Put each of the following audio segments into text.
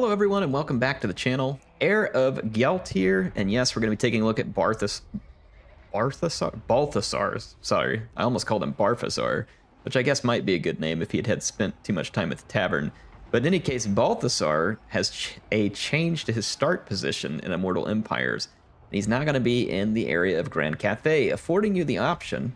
Hello everyone and welcome back to the channel. Heir of Gyalt here, and yes, we're going to be taking a look at Balthasar. Sorry, I almost called him Balthasar, which I guess might be a good name if he had spent too much time at the tavern. But in any case, Balthasar has a change to his start position in Immortal Empires. And he's now going to be in the area of Grand Cathay, affording you the option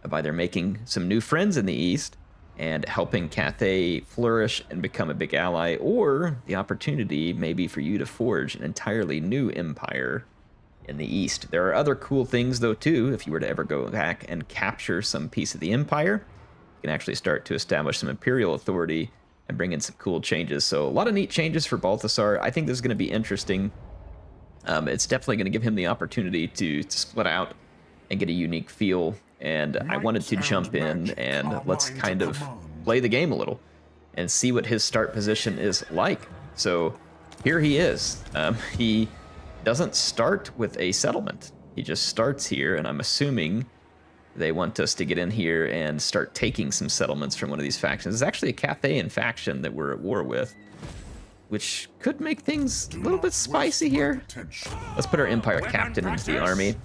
of either making some new friends in the east and helping Cathay flourish and become a big ally, or the opportunity maybe for you to forge an entirely new empire in the east. There are other cool things though too. If you were to ever go back and capture some piece of the empire, you can actually start to establish some imperial authority and bring in some cool changes. So a lot of neat changes for Balthasar. I think this is going to be interesting. It's definitely going to give him the opportunity to split out and get a unique feel. And I wanted to jump in and let's kind of play the game a little and see what his start position is like. So here he is. He doesn't start with a settlement. He just starts here, and I'm assuming they want us to get in here and start taking some settlements from one of these factions. It's actually a Cathayan faction that we're at war with, which could make things a little bit spicy here. Let's put our Empire Captain into the army.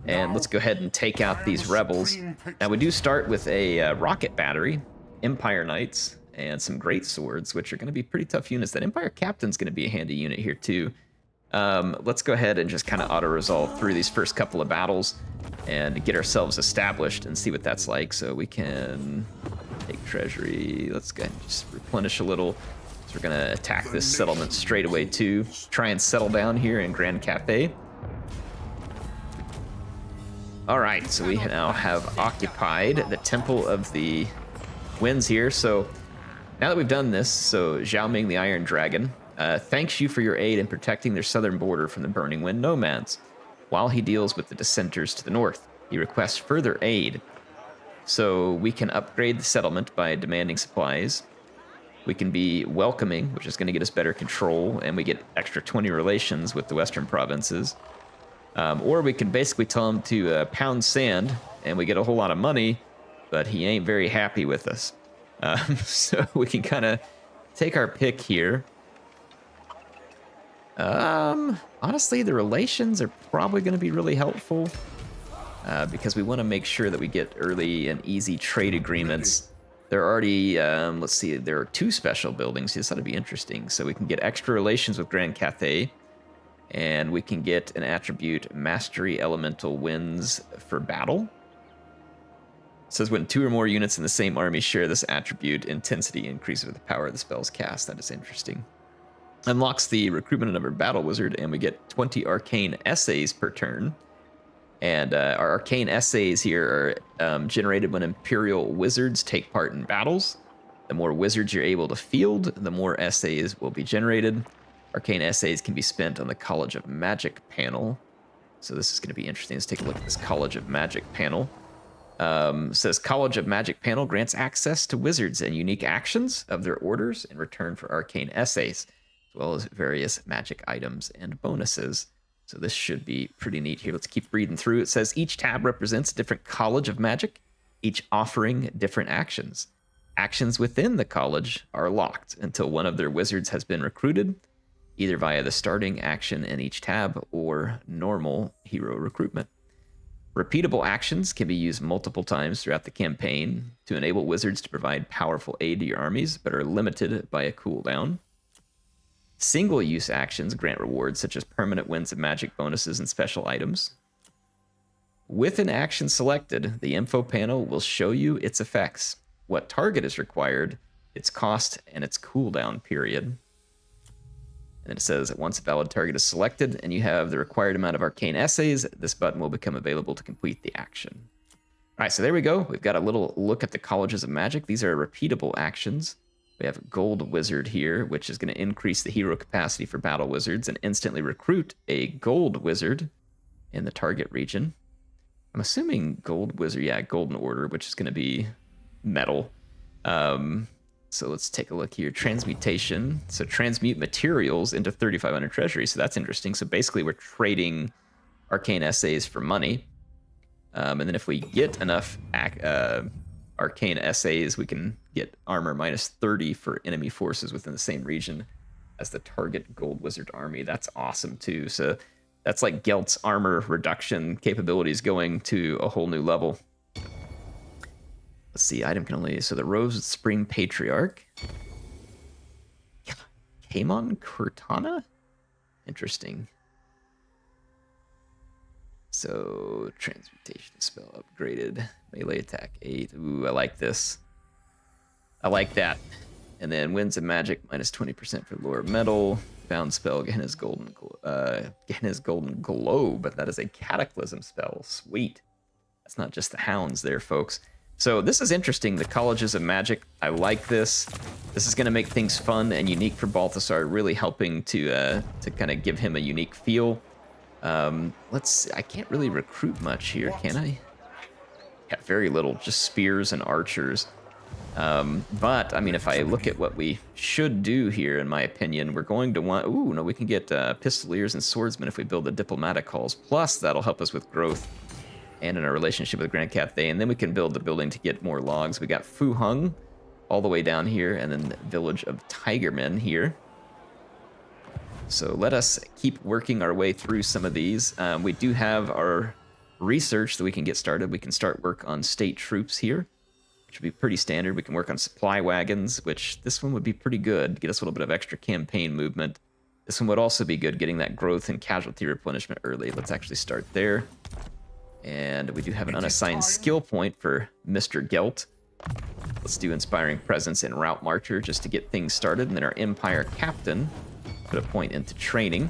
And let's go ahead and take out these rebels. Now we do start with a rocket battery, Empire Knights, and some great swords, which are going to be pretty tough units. That Empire Captain's going to be a handy unit here too. Let's go ahead and just kind of auto-resolve through these first couple of battles and get ourselves established and see what that's like. So we can take treasury. Let's go ahead and just replenish a little. So we're going to attack this settlement straight away too. Try and settle down here in Grand Cathay. All right, so we now have occupied the Temple of the Winds here. So now that we've done this, so Zhao Ming the Iron Dragon thanks you for your aid in protecting their southern border from the Burning Wind nomads, while he deals with the dissenters to the north. He requests further aid. So we can upgrade the settlement by demanding supplies. We can be welcoming, which is going to get us better control, and we get extra 20 relations with the western provinces. Or we can basically tell him to pound sand, and we get a whole lot of money, but he ain't very happy with us. So we can kind of take our pick here. Honestly, the relations are probably going to be really helpful because we want to make sure that we get early and easy trade agreements. There are already, let's see, there are 2 special buildings. This ought to be interesting. So we can get extra relations with Grand Cathay. And we can get an attribute, Mastery Elemental Winds for battle. It says when 2 or more units in the same army share this attribute, intensity increases with the power of the spell's cast. That is interesting. Unlocks the recruitment of our battle wizard, and we get 20 arcane essays per turn. And our arcane essays here are generated when Imperial wizards take part in battles. The more wizards you're able to field, the more essays will be generated. Arcane essays can be spent on the College of Magic panel. So this is going to be interesting. Let's take a look at this College of Magic panel. Says College of Magic panel grants access to wizards and unique actions of their orders in return for arcane essays, as well as various magic items and bonuses. So this should be pretty neat here. Let's keep reading through. It says each tab represents a different College of Magic, each offering different actions. Actions within the college are locked until one of their wizards has been recruited, either via the starting action in each tab or normal hero recruitment. Repeatable actions can be used multiple times throughout the campaign to enable wizards to provide powerful aid to your armies, but are limited by a cooldown. Single-use actions grant rewards such as permanent winds of magic bonuses and special items. With an action selected, the info panel will show you its effects, what target is required, its cost, and its cooldown period. And it says that once a valid target is selected and you have the required amount of arcane essays, this button will become available to complete the action. All right, so there we go. We've got a little look at the Colleges of Magic. These are repeatable actions. We have Gold Wizard here, which is going to increase the hero capacity for battle wizards and instantly recruit a Gold Wizard in the target region. I'm assuming Gold Wizard, yeah, Golden Order, which is going to be metal. So let's take a look here. Transmutation. So transmute materials into 3,500 treasury. So that's interesting. So basically we're trading arcane essays for money. And then if we get enough arcane essays, we can get armor minus 30 for enemy forces within the same region. as the target gold wizard army. That's awesome too. So that's like Gelt's armor reduction capabilities going to a whole new level. Let's see, item can only, so the Rose Spring Patriarch. Kamon Cortana? Interesting. So, transmutation spell upgraded. Melee attack 8. Ooh, I like this. I like that. And then Winds of Magic, minus 20% for Lore of Metal. Bound spell, Gehenna's Golden Globe, but that is a Cataclysm spell. Sweet. That's not just the hounds there, folks. So this is interesting, the Colleges of Magic. I like this. This is going to make things fun and unique for Balthasar, really helping to kind of give him a unique feel. Let's see. I can't really recruit much here, can I? Yeah, very little, just spears and archers. But, I mean, if I look at what we should do here, in my opinion, we're going to want... Ooh, no, we can get Pistoliers and Swordsmen if we build the Diplomatic Halls. Plus, that'll help us with growth and in our relationship with Grand Cathay. And then we can build the building to get more logs. We got Fu Hung all the way down here, and then the Village of Tigermen here. So let us keep working our way through some of these. We do have our research that we can get started. We can start work on state troops here, which would be pretty standard. We can work on supply wagons, which this one would be pretty good. Get us a little bit of extra campaign movement. This one would also be good, getting that growth and casualty replenishment early. Let's actually start there. And we do have an unassigned skill point for Mr. Gelt. Let's do Inspiring Presence and Route Marcher just to get things started. And then our Empire Captain, put a point into training.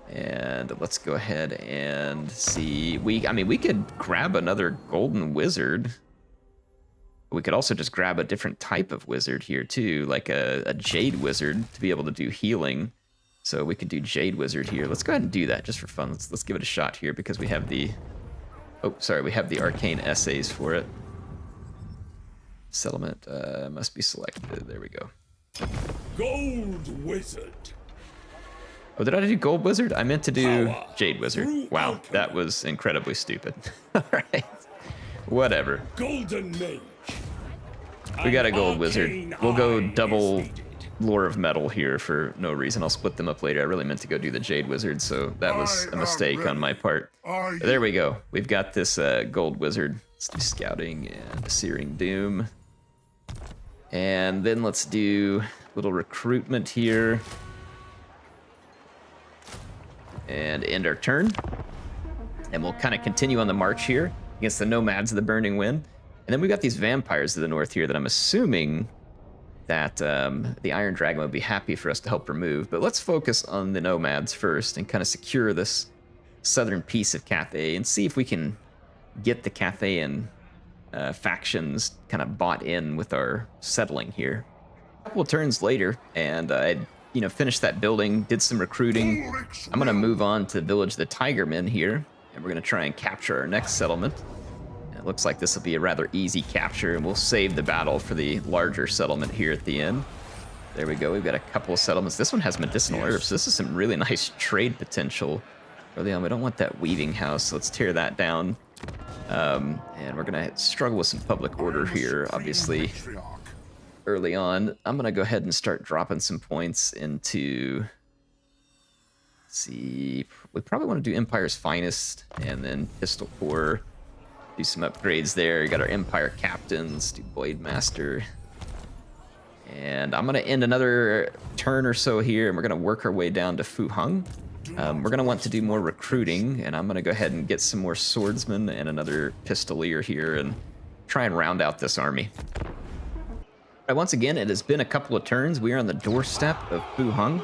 And let's go ahead and see. I mean, we could grab another Golden Wizard. We could also just grab a different type of wizard here too, like a Jade Wizard to be able to do healing. So we could do Jade Wizard here. Let's go ahead and do that just for fun. Let's give it a shot here because we have the... Oh, sorry, we have the arcane essays for it. Settlement must be selected. There we go. Gold Wizard. Oh, did I do Gold Wizard? I meant to do Jade Wizard. Wow, that was incredibly stupid. All right, whatever. Golden Mage. We got a Gold Wizard. We'll go double Lore of Metal here for no reason. I'll split them up later. I really meant to go do the Jade Wizard, so that was a mistake on my part. There we go. We've got this Gold Wizard. Let's do Scouting and Searing Doom. And then let's do a little recruitment here. And end our turn. And we'll kind of continue on the march here against the Nomads of the Burning Wind. And then we've got these vampires to the north here that I'm assuming that the Iron Dragon would be happy for us to help remove. But let's focus on the Nomads first and kind of secure this southern piece of Cathay and see if we can get the Cathayan factions kind of bought in with our settling here. A couple of turns later, and I finished that building, did some recruiting. I'm going to move on to the Village of the Tigermen here, and we're going to try and capture our next settlement. It looks like this will be a rather easy capture, and we'll save the battle for the larger settlement here at the end. There we go. We've got a couple of settlements. This one has medicinal herbs. So this is some really nice trade potential early on. We don't want that weaving house, so let's tear that down. And we're going to struggle with some public order here, obviously, early on. I'm going to go ahead and start dropping some points into... Let's see. We probably want to do Empire's Finest and then Pistol Corps. Do some upgrades there. We got our Empire Captains, do Blade Master. And I'm going to end another turn or so here, and we're going to work our way down to Fu Hung. We're going to want to do more recruiting, and I'm going to go ahead and get some more swordsmen and another pistolier here and try and round out this army. All right, once again, it has been a couple of turns. We are on the doorstep of Fu Hung.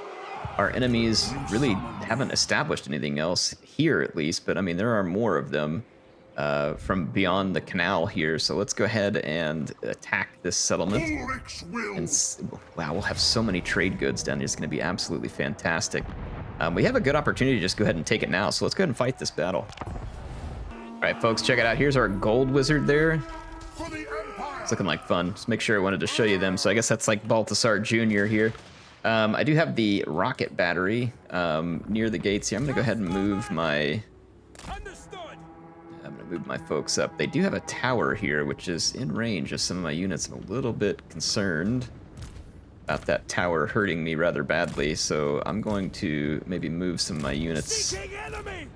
Our enemies really haven't established anything else here, at least, but I mean, there are more of them from beyond the canal here. So let's go ahead and attack this settlement. And wow, we'll have so many trade goods down here. It's going to be absolutely fantastic. We have a good opportunity to just go ahead and take it now. So let's go ahead and fight this battle. All right, folks, check it out. Here's our Gold Wizard there. It's looking like fun. Just make sure I wanted to show you them. So I guess that's like Balthasar Jr. here. I do have the rocket battery near the gates here. I'm going to go ahead and move my... I'm going to move my folks up. They do have a tower here, which is in range of some of my units. I'm a little bit concerned. about that tower hurting me rather badly, so I'm going to maybe move some of my units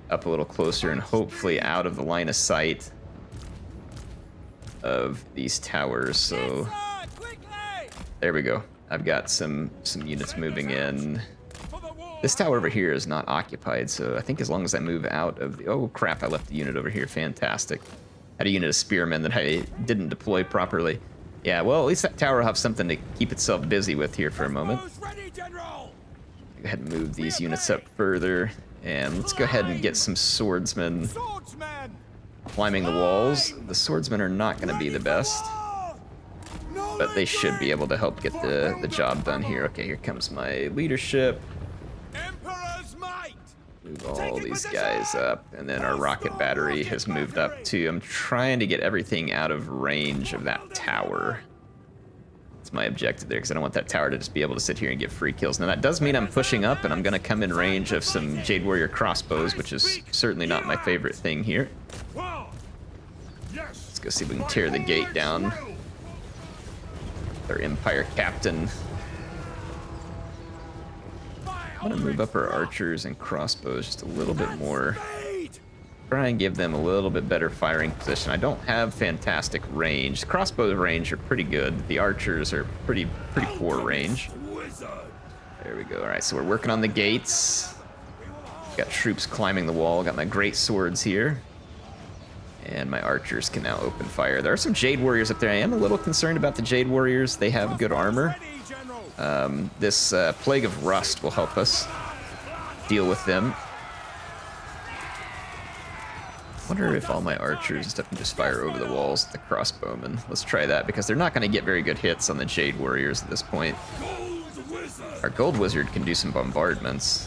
up a little closer and hopefully out of the line of sight of these towers. So there we go. I've got some units moving in. This tower over here is not occupied, so I think as long as I move out of the... Oh, crap, I left the unit over here. Fantastic. Had a unit of spearmen that I didn't deploy properly. Yeah, well, at least that tower will have something to keep itself busy with here for a moment. Go ahead and move these units up further, and let's go ahead and get some swordsmen climbing the walls. The swordsmen are not going to be the best, but they should be able to help get the job done here. Okay, here comes my leadership. Move all these guys up, and then our rocket battery has moved up too. I'm trying to get everything out of range of that tower. That's my objective there, because I don't want that tower to just be able to sit here and get free kills. Now that does mean I'm pushing up, and I'm going to come in range of some Jade Warrior crossbows, which is certainly not my favorite thing here. Let's go see if we can tear the gate down. Our Empire captain. I'm going to move up our archers and crossbows just a little bit more. Try and give them a little bit better firing position. I don't have fantastic range. The crossbow range are pretty good. The archers are pretty poor range. There we go. All right, so we're working on the gates. Got troops climbing the wall. Got my great swords here. And my archers can now open fire. There are some Jade Warriors up there. I am a little concerned about the Jade Warriors. They have good armor. This Plague of Rust will help us deal with them. Wonder if all my archers and stuff can just fire over the walls at the crossbowmen. Let's try that, because they're not going to get very good hits on the Jade Warriors at this point. Our Gold Wizard can do some bombardments,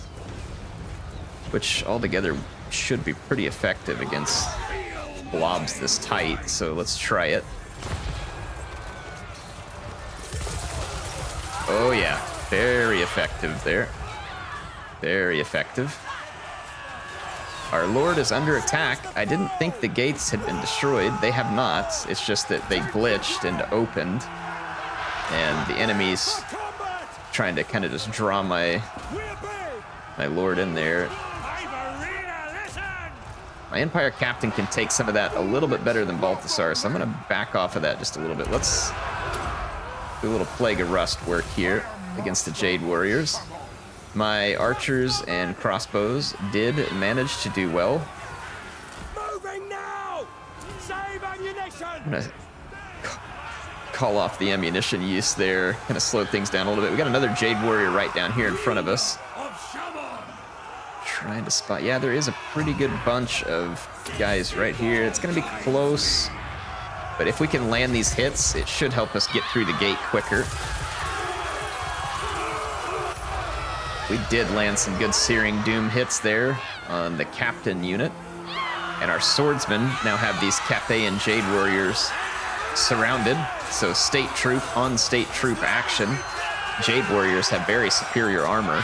which altogether should be pretty effective against blobs this tight, so let's try it. Oh yeah, very effective there. Very effective. Our Lord is under attack. I didn't think the gates had been destroyed. They have not. It's just that they glitched and opened. And the enemy's trying to kind of just draw my Lord in there. My Empire Captain can take some of that a little bit better than Balthasar, so I'm going to back off of that just a little bit. Let's do a little Plague of Rust work here against the Jade Warriors. My archers and crossbows did manage to do well. Moving now! Save ammunition! I'm gonna call off the ammunition use there, kind of slow things down a little bit. We got another Jade Warrior right down here in front of us. Trying to spot. Yeah, there is a pretty good bunch of guys right here. It's gonna be close, but if we can land these hits, it should help us get through the gate quicker. We did land some good Searing Doom hits there on the Captain unit. And our swordsmen now have these Cathay and Jade Warriors surrounded. So state troop on state troop action. Jade Warriors have very superior armor,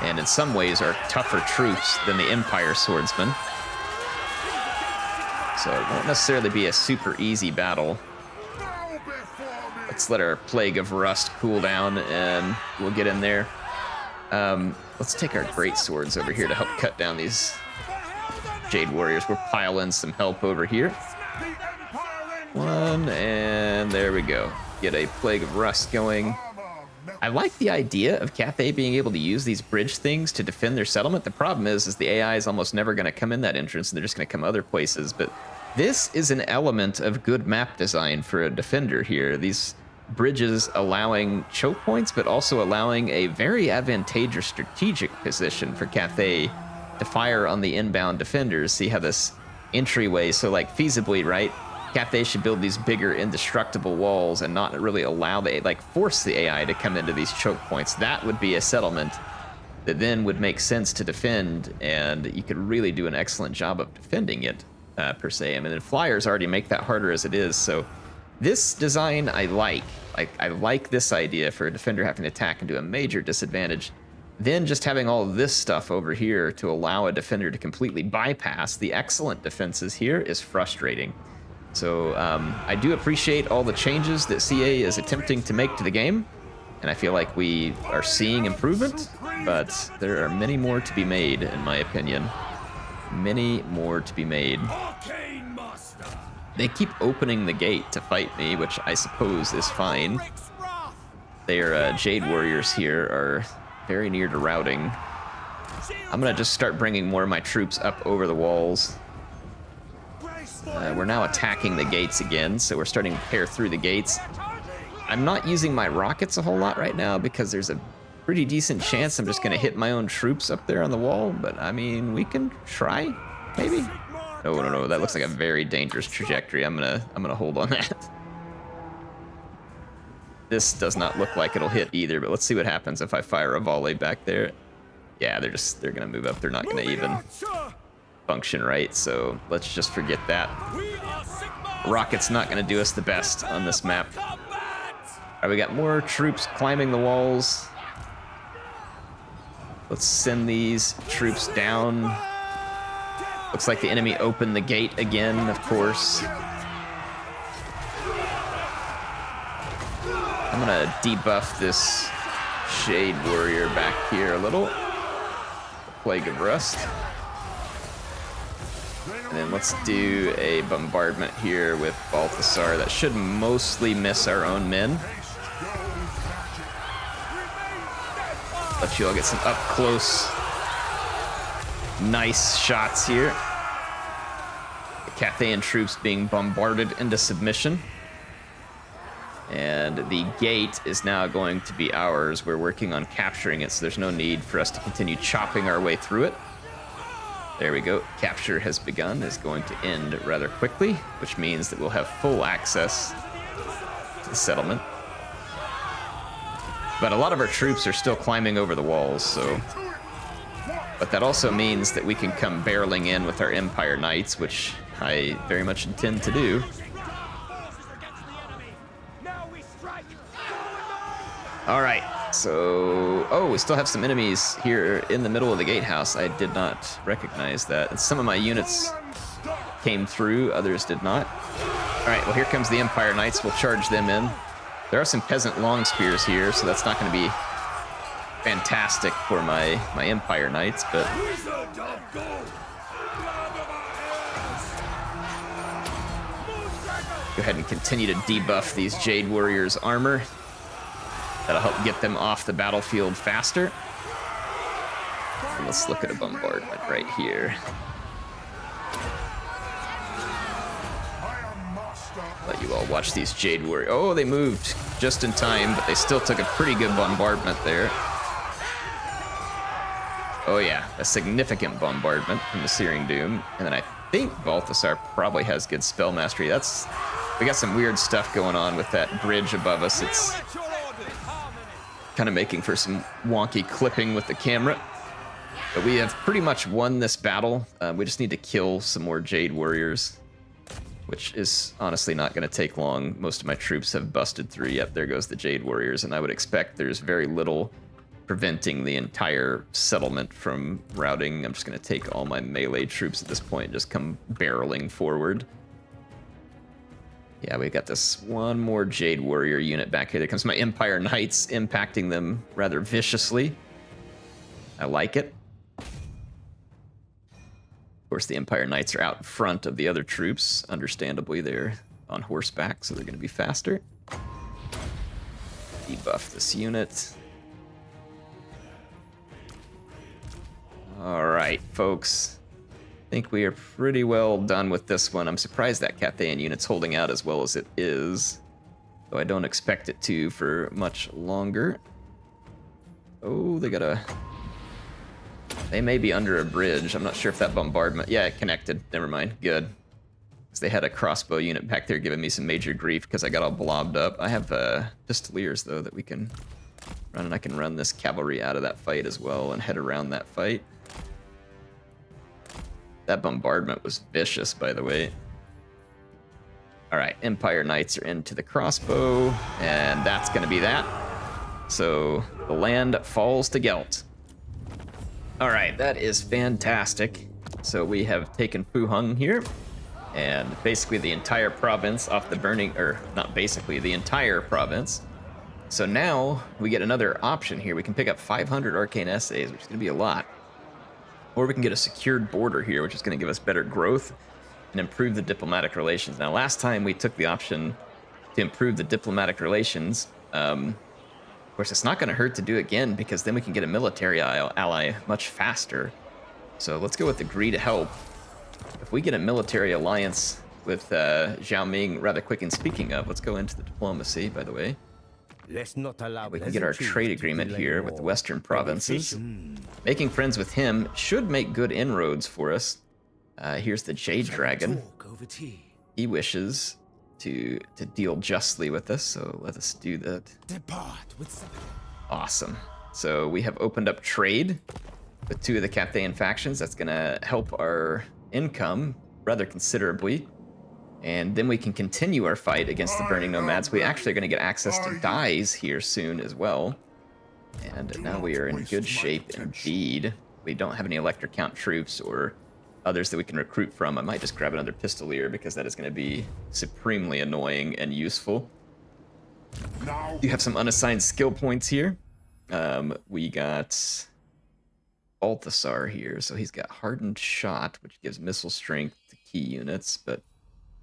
and in some ways are tougher troops than the Empire swordsmen. So it won't necessarily be a super easy battle. Let's let our Plague of Rust cool down and we'll get in there. Let's take our great swords over here to help cut down these Jade Warriors. We'll pile in some help over here. One, and there we go. Get a Plague of Rust going. I like the idea of Cathay being able to use these bridge things to defend their settlement. The problem is the AI is almost never going to come in that entrance, and they're just going to come other places. But this is an element of good map design for a defender here. These bridges allowing choke points, but also allowing a very advantageous strategic position for Cathay to fire on the inbound defenders. See how this entryway, so like feasibly, right? Cathay should build these bigger indestructible walls and not really allow force the AI to come into these choke points. That would be a settlement that then would make sense to defend, and you could really do an excellent job of defending it, per se. I mean, the flyers already make that harder as it is, so this design I like. I like this idea for a defender having to attack into a major disadvantage. Then just having all this stuff over here to allow a defender to completely bypass the excellent defenses here is frustrating. So I do appreciate all the changes that CA is attempting to make to the game. And I feel like we are seeing improvement, but there are many more to be made, in my opinion. Many more to be made. Arcane Master. They keep opening the gate to fight me, which I suppose is fine. Their Jade Warriors here are very near to routing. I'm gonna just start bringing more of my troops up over the walls. We're now attacking the gates again, so we're starting to tear through the gates. I'm not using my rockets a whole lot right now because there's a pretty decent chance I'm just gonna hit my own troops up there on the wall, but I mean, we can try, maybe? No, that looks like a very dangerous trajectory. I'm gonna hold on that. This does not look like it'll hit either, but let's see what happens if I fire a volley back there. Yeah, they're gonna move up. They're not gonna even function right, so let's just forget that. Rocket's not gonna do us the best on this map. All right, we got more troops climbing the walls. Let's send these troops down. Looks like the enemy opened the gate again, of course. I'm gonna debuff this Jade Warrior back here a little. Plague of Rust. And then let's do a bombardment here with Balthasar. That should mostly miss our own men. Let you all get some up close, nice shots here. The Cathayan troops being bombarded into submission. And the gate is now going to be ours. We're working on capturing it, so there's no need for us to continue chopping our way through it. There we go. Capture has begun. Is going to end rather quickly, which means that we'll have full access to the settlement. But a lot of our troops are still climbing over the walls, so... But that also means that we can come barreling in with our Empire Knights, which I very much intend to do. All right, so... Oh, we still have some enemies here in the middle of the gatehouse. I did not recognize that. And some of my units came through, others did not. All right, well, here comes the Empire Knights. We'll charge them in. There are some peasant long spears here, so that's not going to be fantastic for my Empire Knights, but... Go ahead and continue to debuff these Jade Warriors' armor. That'll help get them off the battlefield faster. And let's look at a bombardment right here. Let you all watch these Jade Warriors. Oh, they moved just in time, but they still took a pretty good bombardment there. Oh yeah, a significant bombardment from the Searing Doom. And then I think Balthasar probably has good spell mastery. We got some weird stuff going on with that bridge above us. It's kind of making for some wonky clipping with the camera. But we have pretty much won this battle. We just need to kill some more Jade Warriors, which is honestly not going to take long. Most of my troops have busted through. Yep, there goes the Jade Warriors, and I would expect there's very little preventing the entire settlement from routing. I'm just going to take all my melee troops at this point and just come barreling forward. Yeah, we got this one more Jade Warrior unit back here. There comes my Empire Knights, impacting them rather viciously. I like it. Of course, the Empire Knights are out in front of the other troops. Understandably, they're on horseback, so they're going to be faster. Debuff this unit. All right, folks. I think we are pretty well done with this one. I'm surprised that Cathayan unit's holding out as well as it is, though I don't expect it to for much longer. Oh, they may be under a bridge. I'm not sure if that bombardment... Yeah, it connected. Never mind. Good. Because they had a crossbow unit back there giving me some major grief because I got all blobbed up. I have pistoliers, though, that we can run, and I can run this cavalry out of that fight as well and head around that fight. That bombardment was vicious, by the way. All right, Empire Knights are into the crossbow, and that's going to be that. So the land falls to Gelt. All right, that is fantastic. So we have taken Fu Hung here, and basically the entire province off the burning, or not basically, the entire province So now we get another option here. We can pick up 500 arcane essays, which is going to be a lot. Or we can get a secured border here, which is going to give us better growth and improve the diplomatic relations. Now, last time we took the option to improve the diplomatic relations. Of course, it's not going to hurt to do again, because then we can get a military ally much faster. So let's go with agree to help. If we get a military alliance with Zhao Ming rather quick, and speaking of, let's go into the diplomacy, by the way. Let's not allow We can get our trade agreement here with the western provinces. Making friends with him should make good inroads for us. Here's the Jade Dragon. He wishes to deal justly with us, so let us do that. Awesome. So we have opened up trade with 2 of the Cathayan factions. That's going to help our income rather considerably. And then we can continue our fight against the Burning Nomads. We actually are going to get access to dyes here soon as well. And now we are in good shape indeed. We don't have any Elector Count troops or others that we can recruit from. I might just grab another Pistolier, because that is going to be supremely annoying and useful. You have some unassigned skill points here. We got Balthasar here, so he's got Hardened Shot, which gives missile strength to key units, but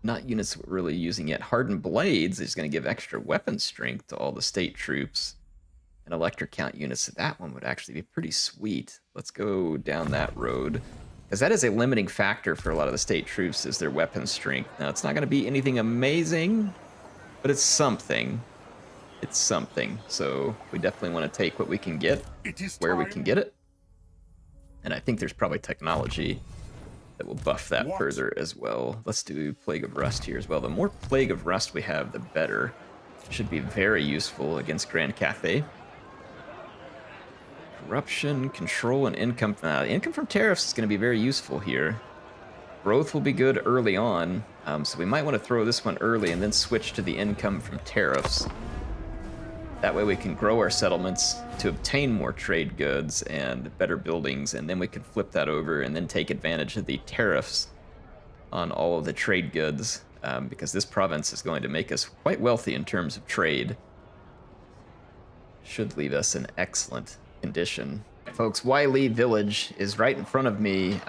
not units we're really using yet. Hardened Blades is going to give extra weapon strength to all the state troops and Elector Count units. So that one would actually be pretty sweet. Let's go down that road, because that is a limiting factor for a lot of the state troops, is their weapon strength. Now, it's not going to be anything amazing, but it's something. It's something. So we definitely want to take what we can get where we can get it. And I think there's probably technology that will buff that further as well. Let's do Plague of Rust here as well. The more Plague of Rust we have, the better. Should be very useful against Grand Cathay. Corruption, control, and income. Income from tariffs is going to be very useful here. Growth will be good early on, so we might want to throw this one early and then switch to the income from tariffs. That way we can grow our settlements to obtain more trade goods and better buildings, and then we can flip that over and then take advantage of the tariffs on all of the trade goods, because this province is going to make us quite wealthy in terms of trade. Should leave us in excellent condition. Folks, Wiley Village is right in front of me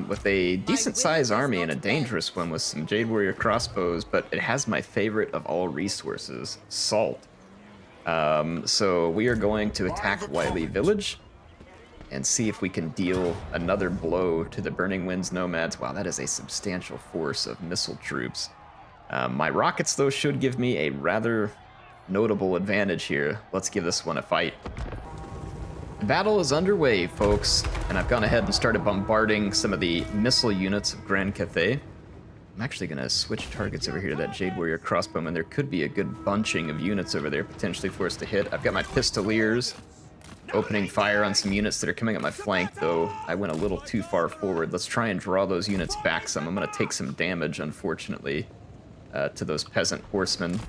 with a decent-sized army and a dangerous one with some Jade Warrior crossbows, but it has my favorite of all resources, salt. So we are going to attack Wiley Village and see if we can deal another blow to the Burning Winds Nomads. Wow, that is a substantial force of missile troops. My rockets, though, should give me a rather notable advantage here. Let's give this one a fight. The battle is underway, folks, and I've gone ahead and started bombarding some of the missile units of Grand Cathay. I'm actually going to switch targets over here to that Jade Warrior crossbowman. There could be a good bunching of units over there potentially for us to hit. I've got my Pistoliers opening fire on some units that are coming up my flank, though I went a little too far forward. Let's try and draw those units back some. I'm going to take some damage, unfortunately, to those peasant horsemen.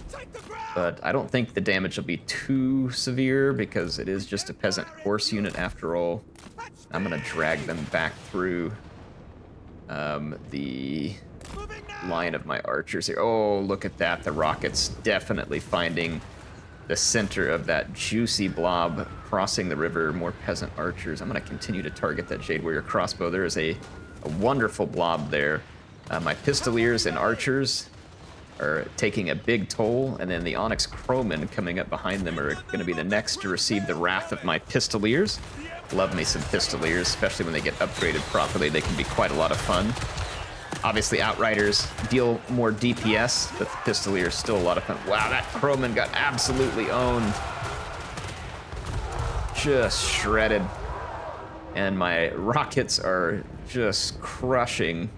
But I don't think the damage will be too severe, because it is just a peasant horse unit after all. I'm going to drag them back through the line of my archers here. Oh, look at that. The rockets definitely finding the center of that juicy blob, crossing the river. More peasant archers. I'm going to continue to target that Jade Warrior crossbow. There is a wonderful blob there. My Pistoliers and archers are taking a big toll, and then the Onyx Crowmen coming up behind them are going to be the next to receive the wrath of my Pistoliers. Love me some Pistoliers, especially when they get upgraded properly. They can be quite a lot of fun. Obviously, Outriders deal more DPS, but the Pistolier is still a lot of fun. Wow, that Crowman got absolutely owned. Just shredded. And my rockets are just crushing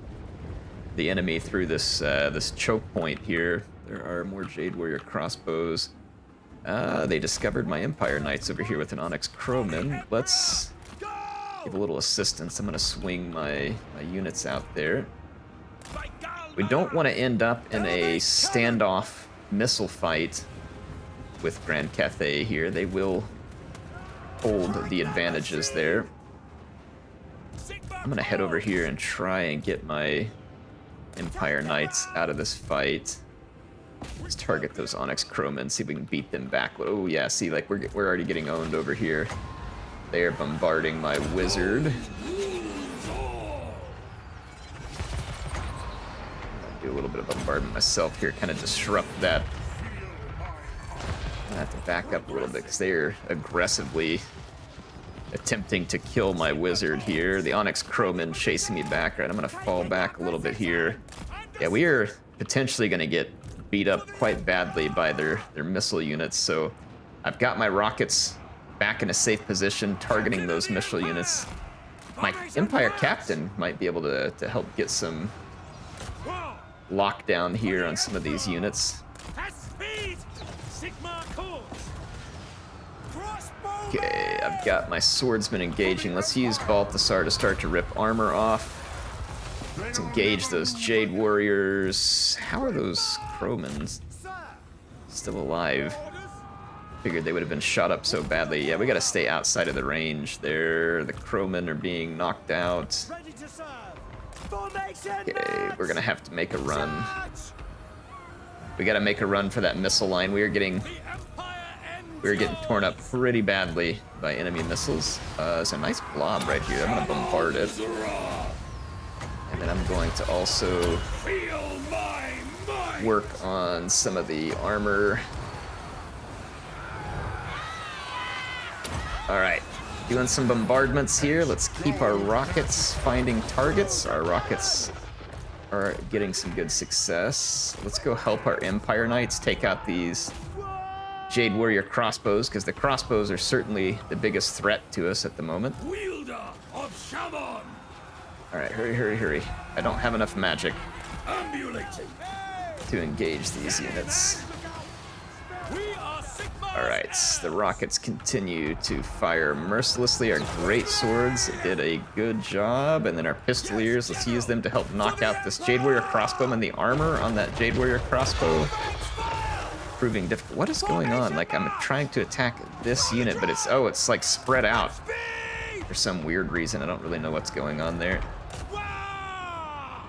the enemy through this this choke point here. There are more Jade Warrior crossbows. They discovered my Empire Knights over here with an Onyx Crowman. Let's give a little assistance. I'm going to swing my units out there. We don't want to end up in a standoff missile fight with Grand Cathay here. They will hold the advantages there. I'm going to head over here and try and get my Empire Knights out of this fight. Let's target those Onyx Crowmen, see if we can beat them back. Oh yeah, see, like we're already getting owned over here. They are bombarding my wizard. I'll do a little bit of bombardment myself here, kind of disrupt that. I have to back up a little bit because they're aggressively attempting to kill my wizard here. The Onyx Crowmen chasing me back. Right, I'm gonna fall back a little bit here. Yeah, we are potentially gonna get beat up quite badly by their missile units. So I've got my rockets back in a safe position, targeting those missile units. My Empire Captain might be able to help get some lockdown here on some of these units. Okay, I've got my swordsman engaging. Let's use Balthasar to start to rip armor off. Let's engage those Jade Warriors. How are those Crowmen still alive? Figured they would have been shot up so badly. Yeah, we gotta stay outside of the range there. The Crowmen are being knocked out. Okay, we're gonna have to make a run. We gotta make a run for that missile line. We're getting torn up pretty badly by enemy missiles. There's a nice blob right here. I'm gonna bombard it. And then I'm going to also work on some of the armor. All right, doing some bombardments here. Let's keep our rockets finding targets. Our rockets are getting some good success. Let's go help our Empire Knights take out these Jade Warrior crossbows, because the crossbows are certainly the biggest threat to us at the moment. Wielder of Shaman. All right, hurry, hurry, hurry. I don't have enough magic Ambulating. to engage these units. All right, the rockets continue to fire mercilessly. Our great swords did a good job, and then our pistoliers, let's use them to help knock out this Jade Warrior crossbowman. The armor on that Jade Warrior crossbow proving difficult. What is going on? Like, I'm trying to attack this unit, but it's like spread out for some weird reason. I don't really know what's going on there.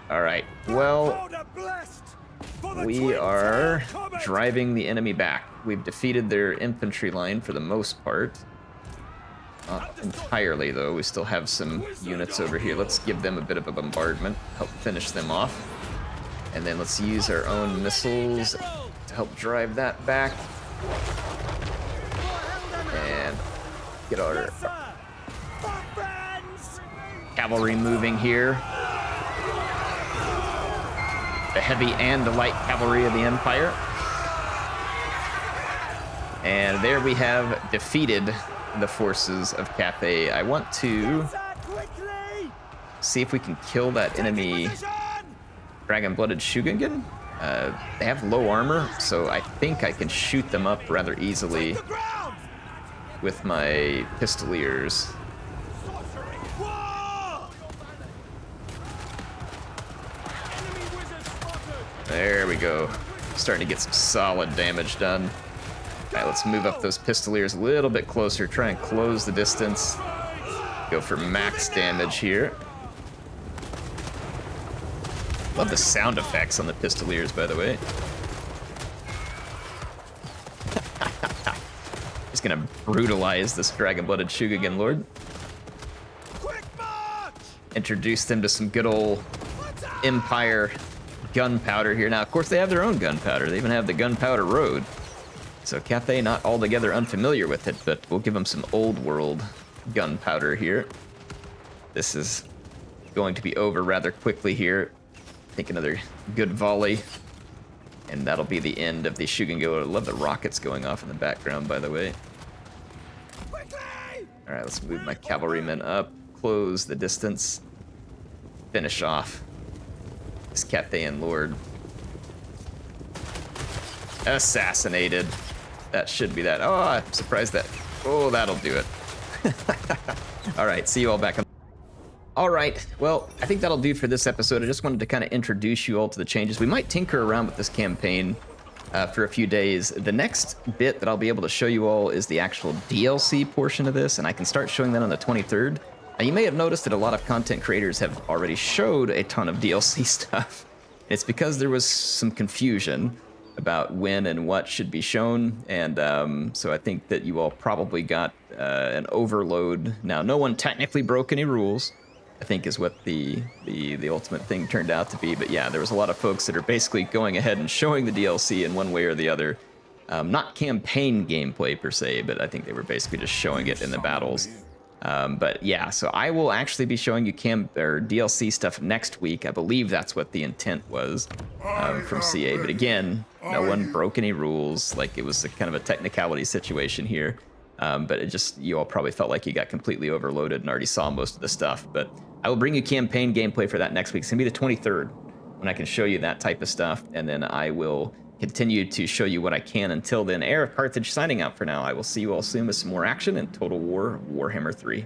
All right, well, we are driving the enemy back. We've defeated their infantry line for the most part. Not entirely, though. We still have some units over here. Let's give them a bit of a bombardment, help finish them off. And then let's use our own missiles to help drive that back. And get our cavalry moving here. The heavy and the light cavalry of the Empire. And there we have defeated the forces of Cathay. I want to see if we can kill that enemy dragon-blooded Shugengen. They have low armor, so I think I can shoot them up rather easily with my pistoliers. There we go. Starting to get some solid damage done. All right, let's move up those pistoliers a little bit closer, try and close the distance. Go for max damage here. Love the sound effects on the pistoliers, by the way. Just gonna brutalize this dragon-blooded Shugengen Lord. Introduce them to some good old Empire gunpowder here. Now, of course, they have their own gunpowder. They even have the Gunpowder Road. So Cathay not altogether unfamiliar with it, but we'll give them some old world gunpowder here. This is going to be over rather quickly here. I think another good volley, and that'll be the end of the Shugengen. I love the rockets going off in the background, by the way. All right, let's move my cavalrymen up, close the distance, finish off this Cathayan Lord. Assassinated. That should be that. Oh, I'm surprised that. Oh, that'll do it. All right, see you all back on. All right, well, I think that'll do for this episode. I just wanted to kind of introduce you all to the changes. We might tinker around with this campaign for a few days. The next bit that I'll be able to show you all is the actual DLC portion of this, and I can start showing that on the 23rd. Now, you may have noticed that a lot of content creators have already showed a ton of DLC stuff. It's because there was some confusion. about when and what should be shown, and so I think that you all probably got an overload. Now, no one technically broke any rules, I think is what the ultimate thing turned out to be. But yeah, there was a lot of folks that are basically going ahead and showing the DLC in one way or the other. Not campaign gameplay per se, but I think they were basically just showing it in the battles. But yeah, so I will actually be showing you DLC stuff next week. I believe that's what the intent was from CA. But again, no one broke any rules. Like, it was a kind of a technicality situation here. But it just, you all probably felt like you got completely overloaded and already saw most of the stuff. But I will bring you campaign gameplay for that next week. It's gonna be the 23rd when I can show you that type of stuff, and then I will continue to show you what I can. Until then, HeirofCarthage signing out for now. I will see you all soon with some more action in Total War Warhammer 3.